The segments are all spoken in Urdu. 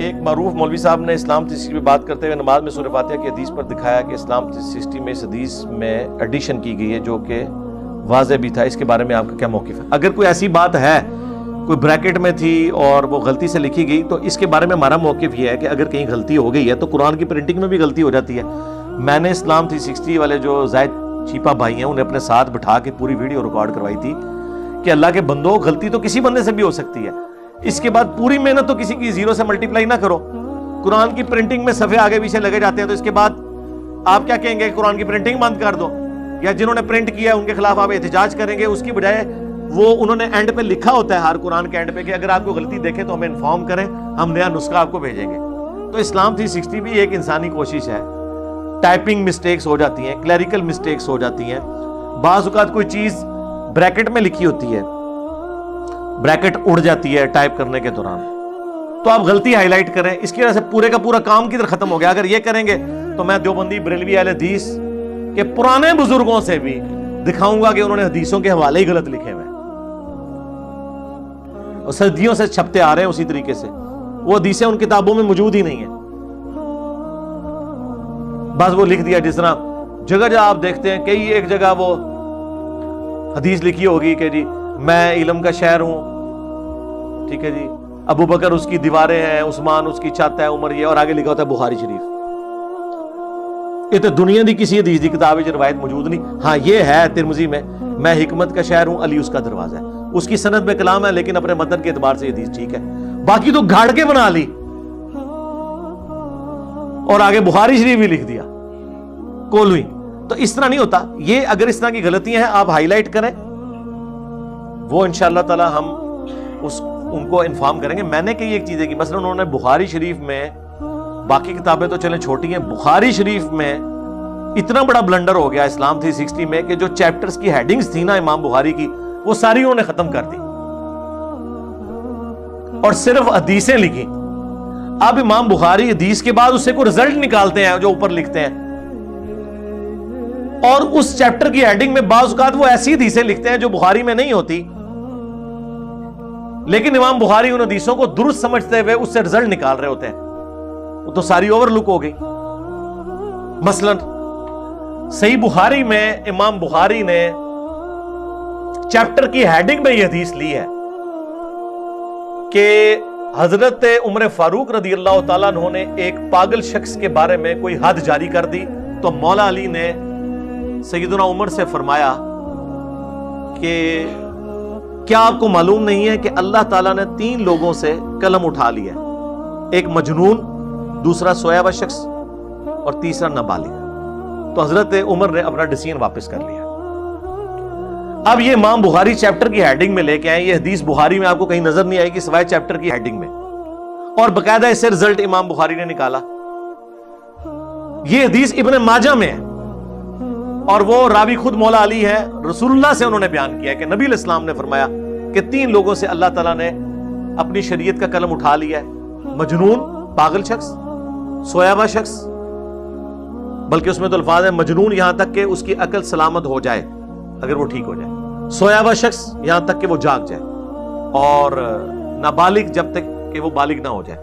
ایک معروف مولوی صاحب نے اسلام 360 پہ بات کرتے ہوئے نماز میں سورہ فاتحہ کی حدیث پر دکھایا کہ اسلام 360 میں اس حدیث میں ایڈیشن کی گئی ہے جو کہ واضح بھی تھا. اس کے بارے میں آپ کا کیا موقف ہے؟ اگر کوئی ایسی بات ہے کوئی بریکٹ میں تھی اور وہ غلطی سے لکھی گئی تو اس کے بارے میں ہمارا موقف یہ ہے کہ اگر کہیں غلطی ہو گئی ہے تو قرآن کی پرنٹنگ میں بھی غلطی ہو جاتی ہے. میں نے اسلام 360 والے جو زائد چیپا بھائی ہیں انہیں اپنے ساتھ بٹھا کے پوری ویڈیو ریکارڈ کروائی تھی کہ اللہ کے بندوں غلطی تو کسی بندے سے بھی ہو سکتی ہے. اس کے بعد پوری محنت تو کسی کی زیرو سے ملٹیپلائی نہ کرو. قرآن کی پرنٹنگ میں صفحے آگے پیچھے لگے جاتے ہیں تو اس کے بعد آپ کیا کہیں گے؟ قرآن کی پرنٹنگ بند کر دو، یا جنہوں نے پرنٹ کیا ہے ان کے خلاف آپ احتجاج کریں گے. اس کی بجائے وہ انہوں نے اینڈ پہ لکھا ہوتا ہے ہر قرآن کے اینڈ پہ کہ اگر آپ کو غلطی دیکھیں تو ہمیں انفارم کریں، ہم نیا نسخہ آپ کو بھیجیں گے. تو اسلام 360 بھی ایک انسانی کوشش ہے. ٹائپنگ مسٹیکس ہو جاتی ہیں، کلیریکل مسٹیکس ہو جاتی ہیں. بعض اوقات کوئی چیز بریکٹ میں لکھی ہوتی ہے، بریکٹ اڑ جاتی ہے ٹائپ کرنے کے دوران، تو آپ غلطی ہائی لائٹ کریں. اس کی وجہ سے پورے کا پورا کام کدھر ختم ہو گیا. اگر یہ کریں گے تو میں دیوبندی بریلوی اہل حدیث کے پرانے بزرگوں سے بھی دکھاؤں گا کہ انہوں نے حدیثوں کے حوالے ہی غلط لکھے ہوئے اور صدیوں سے چھپتے آ رہے ہیں اسی طریقے سے. وہ حدیثیں ان کتابوں میں موجود ہی نہیں ہیں، بس وہ لکھ دیا. جس طرح جگہ جگہ آپ دیکھتے ہیں کئی ایک جگہ وہ حدیث لکھی ہوگی کہ جی میں علم کا شہر ہوں، ٹھیک ہے جی، ابو بکر اس کی دیواریں ہیں، عثمان اس کی چھت ہے، عمر یہ، اور آگے لکھا ہوتا ہے بخاری شریف. یہ تو دنیا دی کسی حدیث دی کتاب میں روایت موجود نہیں. ہاں یہ ہے ترمذی میں حکمت کا شہر ہوں، علی اس کا دروازہ ہے. اس کی سند میں کلام ہے لیکن اپنے متن کے اعتبار سے حدیث ٹھیک ہے. باقی تو گھاڑ کے بنا لی اور آگے بخاری شریف بھی لکھ دیا کولوئی. تو اس طرح نہیں ہوتا. یہ اگر اس طرح کی غلطیاں ہیں آپ ہائی لائٹ کریں، وہ انشاءاللہ تعالی ہم ان کو انفارم کریں گے. میں نے کئی ایک چیزیں کی، مثلا انہوں نے بخاری شریف میں، باقی کتابیں تو چلیں چھوٹی ہیں، بخاری شریف میں اتنا بڑا بلنڈر ہو گیا اسلام 360 میں کہ جو چیپٹرز کی ہیڈنگز تھی نا امام بخاری کی، وہ ساری انہوں نے ختم کر دی اور صرف حدیثیں لکھی. اب امام بخاری حدیث کے بعد اس سے کوئی رزلٹ نکالتے ہیں جو اوپر لکھتے ہیں، اور اس چیپٹر کی ہیڈنگ میں بعض اوقات وہ ایسی حدیثیں لکھتے ہیں جو بخاری میں نہیں ہوتی، لیکن امام بخاری ان حدیثوں کو درست سمجھتے ہوئے اس سے رزلٹ نکال رہے ہوتے ہیں. وہ تو ساری اوور لک ہو گئی. مثلا صحیح بخاری میں امام بخاری نے چیپٹر کی ہیڈنگ میں یہ حدیث لی ہے کہ حضرت عمر فاروق رضی اللہ تعالیٰ عنہ نے ایک پاگل شخص کے بارے میں کوئی حد جاری کر دی تو مولا علی نے سیدنا عمر سے فرمایا کہ کیا آپ کو معلوم نہیں ہے کہ اللہ تعالیٰ نے 3 لوگوں سے قلم اٹھا لیا، ایک مجنون، دوسرا سویا ہوا شخص اور تیسرا نابالغ. تو حضرت عمر نے اپنا ڈیسیژن واپس کر لیا. اب یہ امام بخاری چیپٹر کی ہیڈنگ میں لے کے آئے. یہ حدیث بخاری میں آپ کو کہیں نظر نہیں آئے گی سوائے چیپٹر کی ہیڈنگ میں، اور باقاعدہ اس سے رزلٹ امام بخاری نے نکالا. یہ حدیث ابن ماجہ میں ہے اور وہ راوی خود مولا علی ہے. رسول اللہ سے انہوں نے بیان کیا کہ نبی علیہ السلام نے فرمایا کہ 3 لوگوں سے اللہ تعالیٰ نے اپنی شریعت کا قلم اٹھا لیا ہے، مجنون پاگل شخص، سویا ہوا شخص، بلکہ اس میں تو الفاظ ہے مجنون یہاں تک کہ اس کی عقل سلامت ہو جائے اگر وہ ٹھیک ہو جائے، سویا ہوا شخص یہاں تک کہ وہ جاگ جائے، اور نابالغ جب تک کہ وہ بالغ نہ ہو جائے.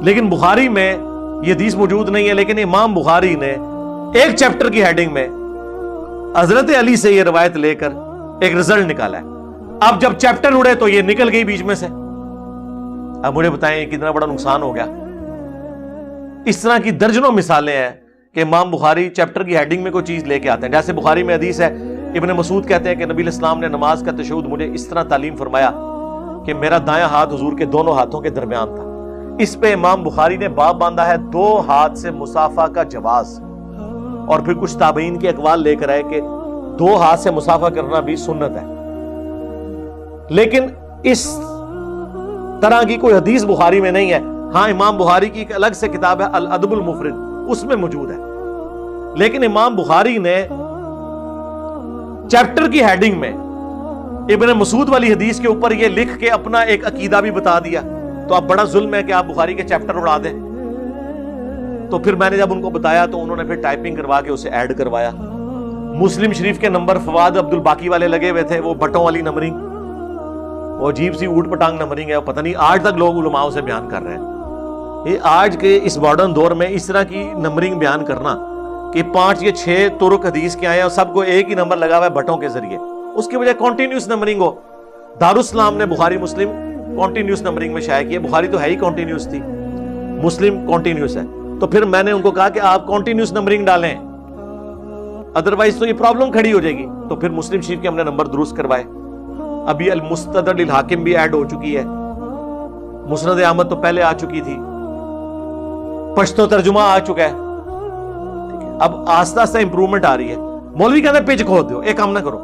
لیکن بخاری میں یہ حدیث موجود نہیں ہے، لیکن امام بخاری نے ایک چیپٹر کی ہیڈنگ میں حضرت علی سے یہ روایت لے کر ایک رزلٹ نکالا ہے. اب جب چیپٹر اڑے تو یہ نکل گئی بیچ میں سے. اب مجھے بتائیں کتنا بڑا نقصان ہو گیا. اس طرح کی درجنوں مثالیں ہیں کہ امام بخاری چیپٹر کی ہیڈنگ میں کوئی چیز لے کے آتے ہیں. جیسے بخاری میں حدیث ہے، ابن مسعود کہتے ہیں کہ نبی علیہ السلام نے نماز کا تشہد مجھے اس طرح تعلیم فرمایا کہ میرا دایاں ہاتھ حضور کے دونوں ہاتھوں کے درمیان تھا. اس پہ امام بخاری نے باب باندھا ہے 2 ہاتھ سے مصافحہ کا جواز، اور پھر کچھ تابعین کے اقوال لے کر آئے کہ 2 ہاتھ سے مصافحہ کرنا بھی سنت ہے. لیکن اس طرح کی کوئی حدیث بخاری میں نہیں ہے. ہاں امام بخاری کی ایک الگ سے کتاب ہے الادب المفرد، اس میں موجود ہے. لیکن امام بخاری نے چیپٹر کی ہیڈنگ میں ابن مسعود والی حدیث کے اوپر یہ لکھ کے اپنا ایک عقیدہ بھی بتا دیا. تو اب بڑا ظلم ہے کہ آپ بخاری کے چیپٹر اڑا دیں. تو پھر میں نے جب ان کو بتایا تو انہوں نے پھر ٹائپنگ کروا کے اسے ایڈ کروایا. مسلم شریف کے نمبر فواد عبد الباقی والے لگے ہوئے تھے، وہ بٹوں والی نمبرنگ. وہ عجیب سی اوٹ پٹانگ نمبرنگ ہے، پتہ نہیں آج تک لوگ علماء سے بیان کر رہے ہیں۔ یہ آج کے اس ماڈرن دور میں اس طرح کی نمبرنگ بیان کرنا کہ 5 یا 6 طرق حدیث کے آئے اور سب کو ایک ہی نمبر لگا ہوا ہے بٹوں کے ذریعے، اس کی بجائے کنٹینیوس نمبرنگ ہو۔ دارالاسلام نے بخاری مسلم کنٹینیوس نمبرنگ میں شائع کیا، بخاری تو ہے ہی کنٹینیوس تھی، مسلم کنٹینیوس ہے، تو پھر میں نے ان کو کہا کہ آپ کنٹینیوس نمبرنگ ڈالیں، ادروائز تو یہ پرابلم کھڑی ہو جائے گی۔ تو پھر مسلم شریف کے ہم نے نمبر درست کروائے۔ ابھی المستدرک للحاکم بھی ایڈ ہو چکی ہے، مسند احمد تو پہلے آ چکی تھی، پشتو ترجمہ آ چکا ہے، اب آہستہ آہستہ امپروومنٹ آ رہی ہے۔ مولوی کہتے ہیں پیچ کھود دو، ایک کام نہ کرو،